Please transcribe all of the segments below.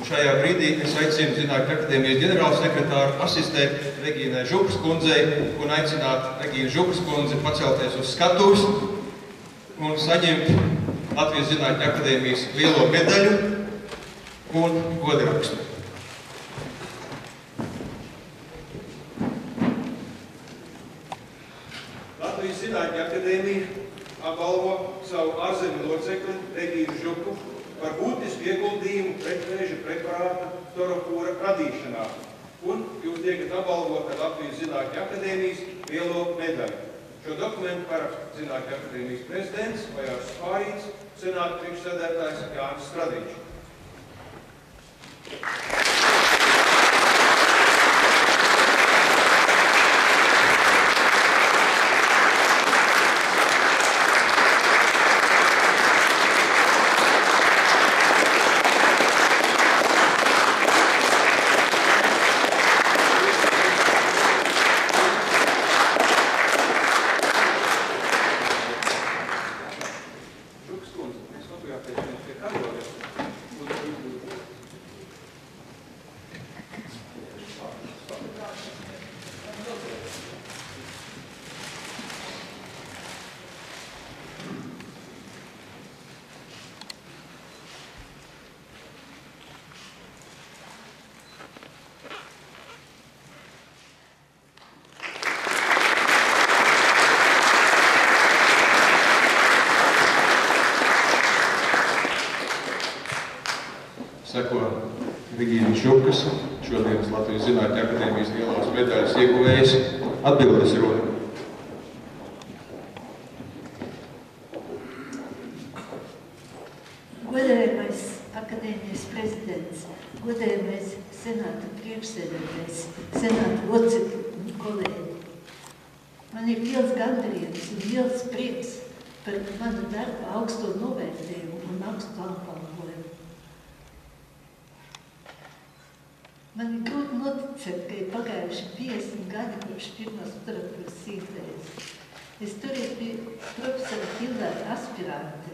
šajā brīdī es aicinu Zinātņu akadēmijas ģenerālsekretāru asistēt Regīnai Žukas kundzei un aicināt Regīnu Žukas kundzi pacelties uz skatuves un saņemt Latvijas Zinātņu akadēmijas lielo medaļu un godarakstu. Latvijas Zinātņu akadēmija apbalvo savu ārzemju locekli Regīnu Žuku par būtisku ieguldījumu pretvēža preparāta Torokūra radīšanā. Un jūs tiekat apbalvot ar Latvijas Zinātņu akadēmijas lielo medaļu. Šo dokumentu paraksta Zinātņu akadēmijas prezidents Vajārs Spārīts, senāta priekšsēdētājs Jānis Stradiņš. Seko Regīna Žukas, šodienas Latvijas Zinātņu akadēmijas lielās medaļas ieguvējs. Atbildes runa. Godējamais akadēmijas prezidents, godējamais senāta priekšsēdētājs, senāta locekļi un kolēģi. Man ir liels gandarījums un liels prieks par manu darbu augsto novērtējumu un augstu apbalvojumu. Man ir grūti noticēt, ka ir pagājuši 50 gadi kopš pirmās Torokūras izvēles. Es toreiz biju profesora Hildāra aspirante.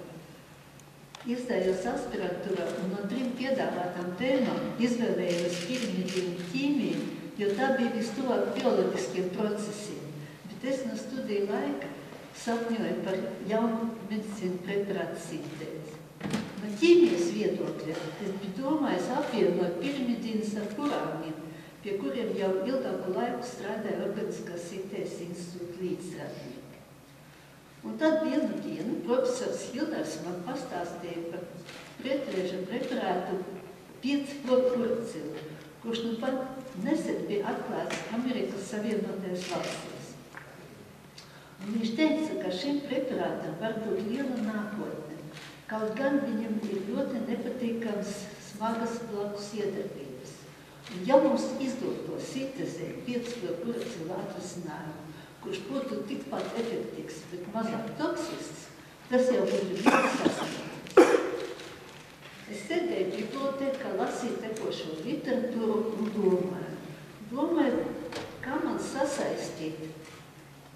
Iestājos aspirantūrā un no 3 piedāvātām tēmām izvēlējos pirimidīnu ķīmiju, jo tā bija vistuvāk bioloģiskiem procesiem. Bet es no studiju laika sapņoju par jaunu medicīnu preparātu sintēzi. No ķīmijas viedokļa es biju domājis apvienot pirimidīnas ar kurāmiem, pie kuriem jau ilgāku laiku strādāja Organiskās sintēzes institūta līdzstrādnieki. Un tad vienu dienu profesors Hildārs man pastāstīja par pretvēža preparātu 5-fluorkuracilu, kurš nu pat nesen bija atklāts Amerikas Savienotajās valstīs. Un viņš teica, ka šim preparātam var būt liela nākotne. Kaut gan viņam ir ļoti nepatīkams smagas blakus iedarbības. Un ja mums izdotos sintezēt 5-fluorkuracilu atrisinājumu, kurš būtu tikpat efektīvs, bet mazāk toksisks, tas jau būtu viens sasniegums. Es sēdēju bibliotēkā, lasīju tekošo literatūru un domāju, kā man sasaistīt,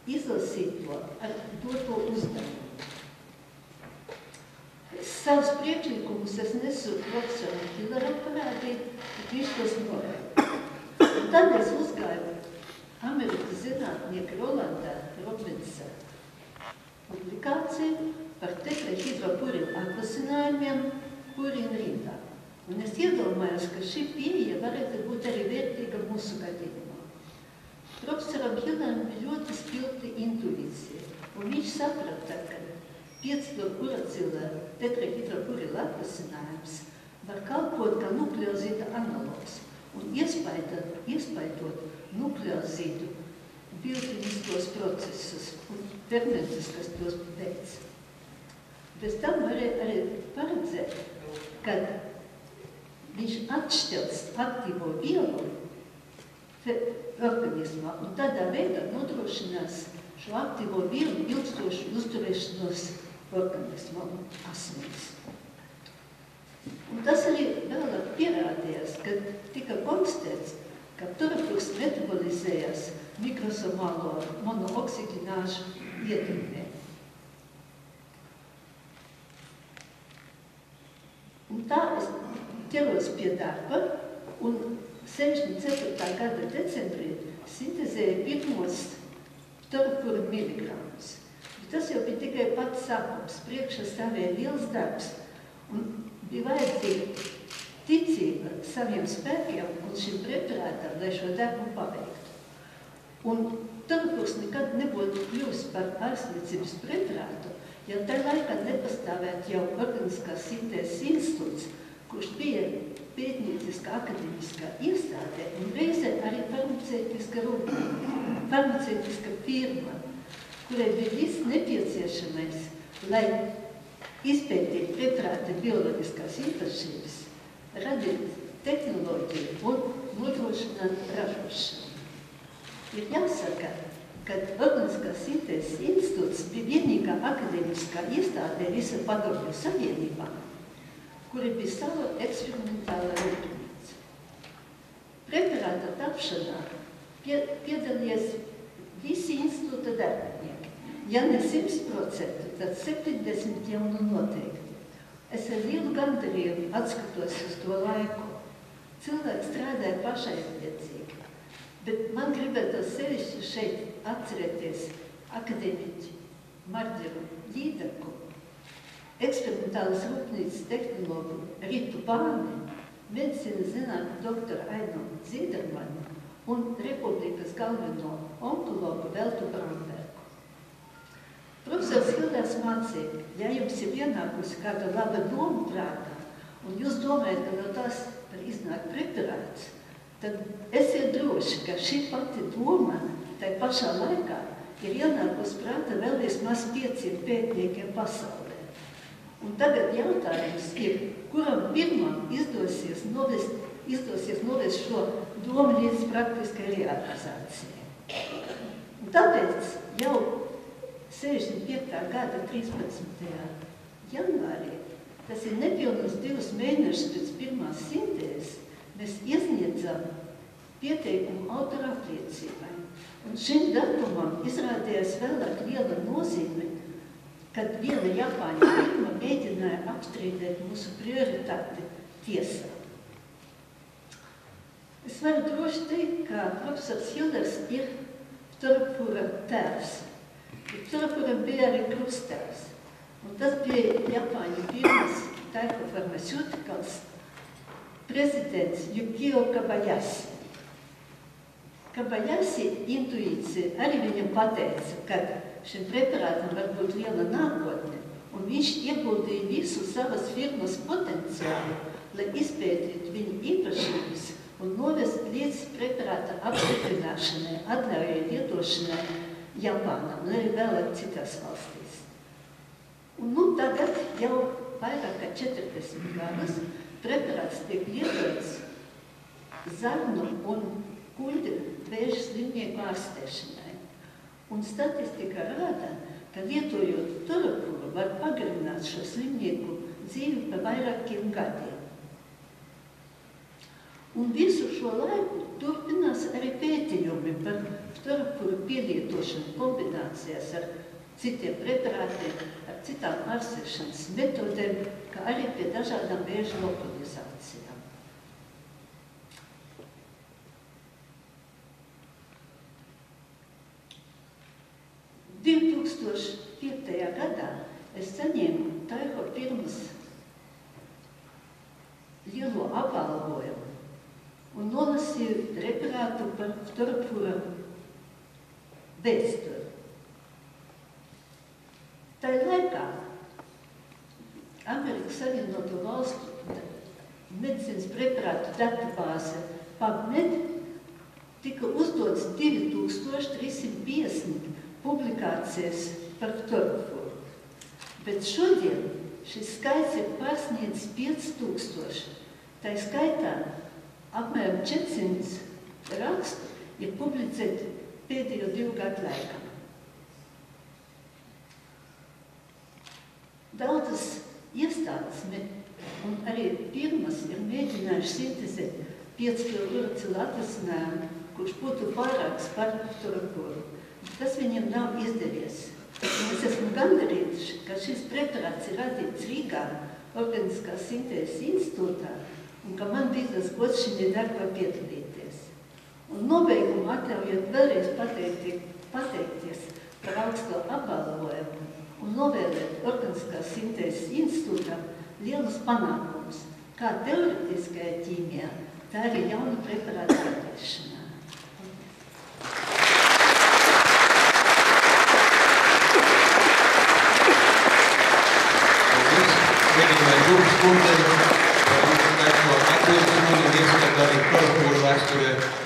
izlasīt to ar doto uzdevumu. Savus priekšlikumus es nesu profesoram Hildāram parādīt, bet viņš tos noraida. Un tad es uzgāju Amerikas zinātnieka Rolandā Robinsa publikāciju par tetrahidropurīnu atvasinājumiem purīnu rindā. Un es iedomājos, ka šī pieeja varētu būt arī vērtīga mūsu gadījumā. Profesoram Hildāram bija ļoti spilgta intuīcija, un viņš saprata, ka 5-fluorkuracilu tetrahidropurīnu atvasinājums var kalpot kā nukleozīta analogs un iespaidot nukleozītu bioķimiskos procesus un fermentus, kas tos veic. Bez tam varēja arī paredzēt, kad viņš atšķels aktīvo vielu organismā un tādā veidā nodrošinās šo aktīvo vielu ilgstošu uzturēšanos organismā un asinīs. Un tas arī vēlāk pierādījās, kad tika konstatēts, ka Torokūrs metabolizējās mikrosomālo monooksiģināžu ietekmē. Un tā es ķeros pie darba un 64. gada decembrī sintezēja pirmos ftorapura miligramus. Tas jau bija tikai pats sākums, priekšā stāvēja liels darbs un bija vajadzīga ticība saviem spēkiem un šim preparātam, lai šo darbu paveiktu. Un ftorapurs nekad nebūtu kļūst par ārstniecības preparātu, ja tā laikā nepastāvētu jau organiskās sintēzes institūts, kurš bija pētnieciska akademiskā iestādē un reizē arī farmaceitiska firma, kurai bija viss nepieciešamais, lai izpētītu preparāta bioloģiskās īpašības, radīt tehnoloģiju un nodrošināt ražošanu. Ir jāsaka, ka Organiskās sintēzes institūts bija vienīgā akademiskā iestādē visa Padomju Savienībā, kuri bija sava eksperimentāla rūpnīca. Preparāta tapšanā piedalījās visi institūta darbinieki. Ja ne 100%, tad 70% jau nu noteikti. Es ar lielu gandarījumu atskatos uz to laiku. Cilvēki strādāja pašaizliedzīgi, bet man gribētos sevišķi šeit atcerēties akadēmiķi Marģeru Līdaku, eksperimentālas rūpnīcas tehnologu Ritu Bāni, medicīnas zinātņu doktoru Ainu Zīdermanu un Republikas galveno onkologu Veltu Brambergu. Profesors Hilders mācīja, ja jums ir ienākusi kāda laba doma prātā, un jūs domājat, ka no tās var iznākt preparāts, tad esiet droši, ka šī pati doma tai pašā laikā ir ienākusi prātā vēl vismaz 500 pētniekiem pasaulē. Un tagad jautājums ir, kuram pirmam izdosies novest šo domu līdz praktiskai realizācijai. Un tāpēc jau 65. gada 13. janvārī, tas ir nepilnus 2 mēnešus pēc pirmās sintēzes, mēs iesniedzam pieteikumu autora apliecībai. Un šim datumam izrādījās vēlāk liela nozīme, kad viena Japāņu firma mēģināja apstrīdēt mūsu prioritāti tiesā. Es varu droši teikt, ka profesors Hilders ir ftorapura tēvs. Ftorapuram bija arī krusttēvs. Un tas bija Japāņu firmas Taiho Pharmaceuticals prezidents Yukio Kobayashi. Kobayashi intuīcija arī viņam pateica, ka šim preparātam var būt liela nākotne, un viņš ieguldīja visu savas firmas potenciālu, lai izpētītu viņu īpašības un novest līdz preparāta apstiprināšanai, atļaujai lietošanai Japānā un arī vēl citās valstīs. Un tagad jau vairāk kā 40 gadus preparāts tiek lietots zarnu un kuļļu vēža slimnieku ārstēšanai. Un statistika rāda, ka lietojot ftorapuru var pagarināt šo slimnieku dzīvi pa vairākiem gadiem. Un visu šo laiku turpinās arī pētījumi par ftorapuru pielietošanu kombinācijās ar citiem preparātiem, ar citām ārstēšanas metodēm, kā arī pie dažādām vēža lokalizācijām. – 2005. gadā es saņēmu Taiho firmas lielo apbalvojumu un nolasīju referātu par ftorapura vēsturi. Tā laikā Amerikas Savienoto Valstu medicīnas preparātu datubāze PubMed tika uzdots 2350 publikācijas par ftorapuru. Bet šodien šis skaits ir pārsniedzis 5000. Tā skaitā apmēram 400 rakstu ir publicēti pēdējo 2 gadu laikā. Daudzas iestādes un arī firmas ir mēģinājuši sintezēt 5-kiluracila atvasinājumu, kurš būtu vairāks par ftorapuru. Tas viņiem nav izdevies. Un es esmu gandarīta, ka šis preparāts ir radīts Rīgā Organiskās sintēzes institūtā un ka man bija tas gods šī darbā piedalīties. Un nobeigumā atļaujiet vēlreiz pateikties par augsto apbalvojumu un novēlēt Organiskās sintēzes institūtam lielus panākumus, kā teoretiskajā ķīmijā, tā arī jaunu preparātu atrašanā.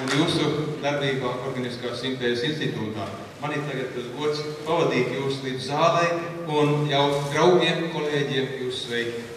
Un jūsu darbībā Organiskās sintēzes institūtā. Man ir tagad tas gods pavadīt jūs līdz zālei un jau draugiem, kolēģiem jūs sveikt.